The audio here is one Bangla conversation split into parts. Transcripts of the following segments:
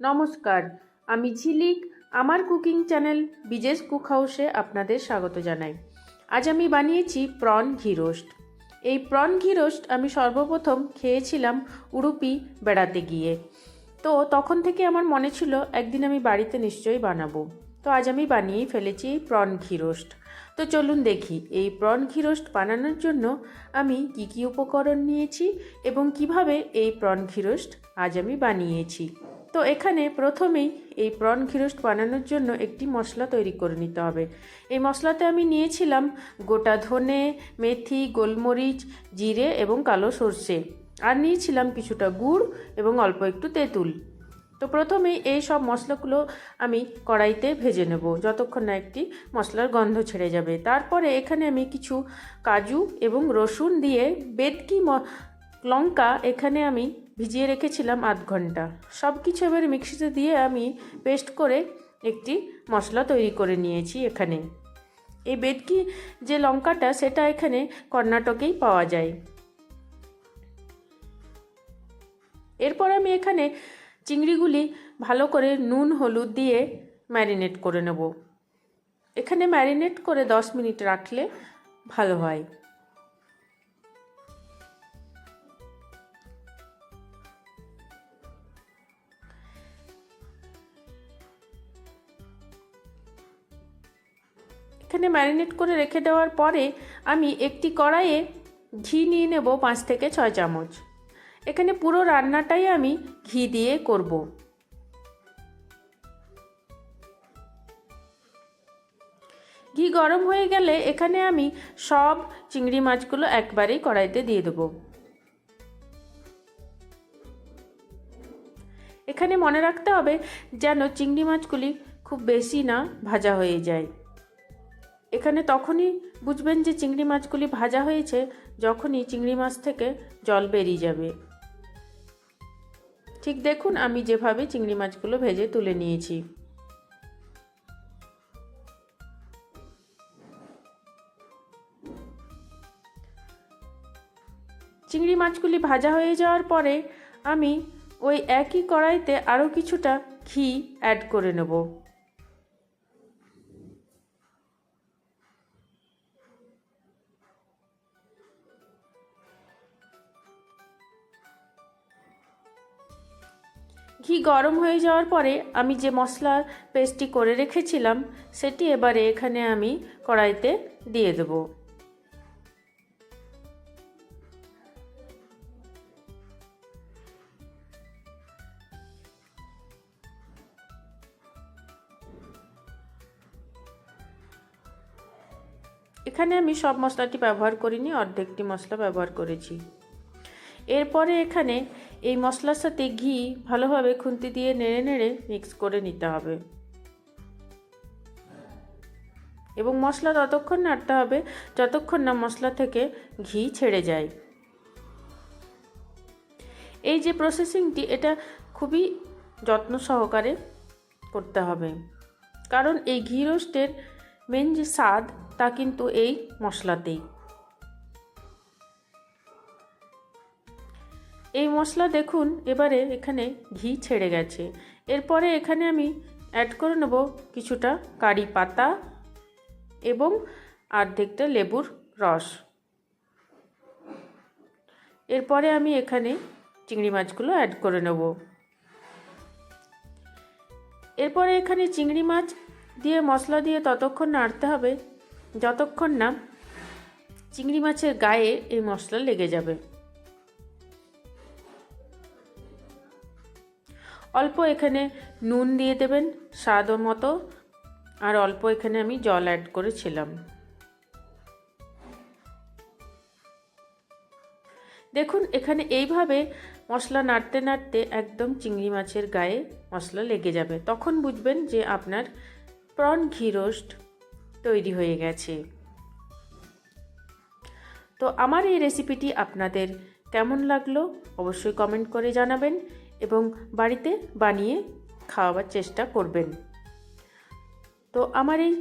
নমস্কার, আমি ঝিলিক। আমার কুকিং চ্যানেল বিজেস কুক হাউসে আপনাদের স্বাগত জানাই। আজ আমি বানিয়েছি প্রন ঘি রোস্ট। এই প্রন ঘি রোস্ট আমি সর্বপ্রথম খেয়েছিলাম উডুপি বেড়াতে গিয়ে। তো তখন থেকে আমার মনে ছিল একদিন আমি বাড়িতে নিশ্চয়ই বানাবো। তো আজ আমি বানিয়েই ফেলেছি এই প্রন ঘি রোস্ট। তো চলুন দেখি এই প্রন ঘি রোস্ট বানানোর জন্য আমি কী কী উপকরণ নিয়েছি এবং কিভাবে এই প্রন ঘি রোস্ট আজ আমি বানিয়েছি। তো এখানে প্রথমেই এই প্রন ঘি রোস্ট বানানোর জন্য একটি মশলা তৈরি করে নিতে হবে। এই মশলাতে আমি নিয়েছিলাম গোটা ধনে, মেথি, গোলমরিচ, জিরে এবং কালো সর্ষে, আর নিয়েছিলাম কিছুটা গুড় এবং অল্প একটু তেঁতুল। তো প্রথমেই এই সব মশলাগুলো আমি কড়াইতে ভেজে নেব যতক্ষণ না একটি মশলার গন্ধ ছেড়ে যাবে। তারপরে এখানে আমি কিছু কাজু এবং রসুন দিয়ে বেটকি লঙ্কা এখানে আমি ভিজিয়ে রেখেছিলাম আধ ঘন্টা। সব কিছু এবারে মিক্সিতে দিয়ে আমি পেস্ট করে একটি মশলা তৈরি করে নিয়েছি। এখানে এই বেটকি যে লঙ্কাটা সেটা এখানে কর্ণাটকেই পাওয়া যায়। এরপর আমি এখানে চিংড়িগুলি ভালো করে নুন হলুদ দিয়ে ম্যারিনেট করে নেব। এখানে ম্যারিনেট করে 10 মিনিট রাখলে ভালো হয়। এখানে ম্যারিনেট করে রেখে দেওয়ার পরে আমি একটি কড়াইয়ে ঘি নিয়ে নেব 5 থেকে 6 চামচ। এখানে পুরো রান্নাটাই আমি ঘি দিয়ে করব। ঘি গরম হয়ে গেলে এখানে আমি সব চিংড়ি মাছগুলো একবারেই কড়াইতে দিয়ে দেব। এখানে মনে রাখতে হবে যেন চিংড়ি মাছগুলি খুব বেশি না ভাজা হয়ে যায়। এখানে তখনই বুঝবেন যে চিংড়ি মাছগুলি ভাজা হয়েছে যখনই চিংড়ি মাছ থেকে জল বেরিয়ে যাবে। ঠিক দেখুন আমি যেভাবে চিংড়ি মাছগুলো ভেজে তুলে নিয়েছি। চিংড়ি মাছগুলি ভাজা হয়ে যাওয়ার পরে আমি ওই একই কড়াইতে আরও কিছুটা ঘি অ্যাড করে নেব। ঘি গরম হয়ে যাওয়ার পরে আমি যে মশলার পেস্টটি করে রেখেছিলাম সেটি এবারে এখানে আমি কড়াইতে দিয়ে দেব। এখানে আমি সব মশলাটি ব্যবহার করিনি, অর্ধেকটি মশলা ব্যবহার করেছি। এরপরে এখানে এই মশলার সাথে ঘি ভালোভাবে খুন্তি দিয়ে নেড়ে নেড়ে মিক্স করে নিতে হবে এবং মশলা ততক্ষণ নাড়তে হবে যতক্ষণ না মশলা থেকে ঘি ছেড়ে যায়। এই যে প্রসেসিংটি এটা খুবই যত্ন সহকারে করতে হবে, কারণ এই ঘি রোস্টের মেন যে স্বাদ তা কিন্তু এই মশলাতেই। এই মশলা দেখুন এবারে এখানে ঘি ছেড়ে গেছে। এরপরে এখানে আমি অ্যাড করে নেব কিছুটা কারি পাতা এবং অর্ধেকটা লেবুর রস। এরপরে আমি এখানে চিংড়ি মাছগুলো অ্যাড করে নেব। এরপরে এখানে চিংড়ি মাছ দিয়ে মশলা দিয়ে ততক্ষণ নাড়তে হবে যতক্ষণ না চিংড়ি মাছের গায়ে এই মশলা লেগে যাবে। অল্প এখানে নুন দিয়ে দেবেন স্বাদ মতো, আর অল্প এখানে আমি জল অ্যাড করেছিলাম। দেখুন এখানে এইভাবে মশলা নাড়তে নাড়তে একদম চিংড়ি মাছের গায়ে মশলা লেগে যাবে, তখন বুঝবেন যে আপনার প্রন ঘি রোস্ট তৈরি হয়ে গেছে। তো আমার এই রেসিপিটি আপনাদের কেমন লাগলো অবশ্যই কমেন্ট করে জানাবেন এবং বাড়িতে বানিয়ে খাওয়াবার চেষ্টা করবেন। তো আমার এই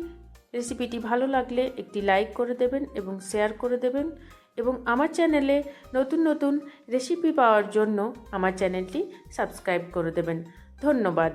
রেসিপিটি ভালো লাগলে একটি লাইক করে দেবেন এবং শেয়ার করে দেবেন এবং আমার চ্যানেলে নতুন নতুন রেসিপি পাওয়ার জন্য আমার চ্যানেলটি সাবস্ক্রাইব করে দেবেন। ধন্যবাদ।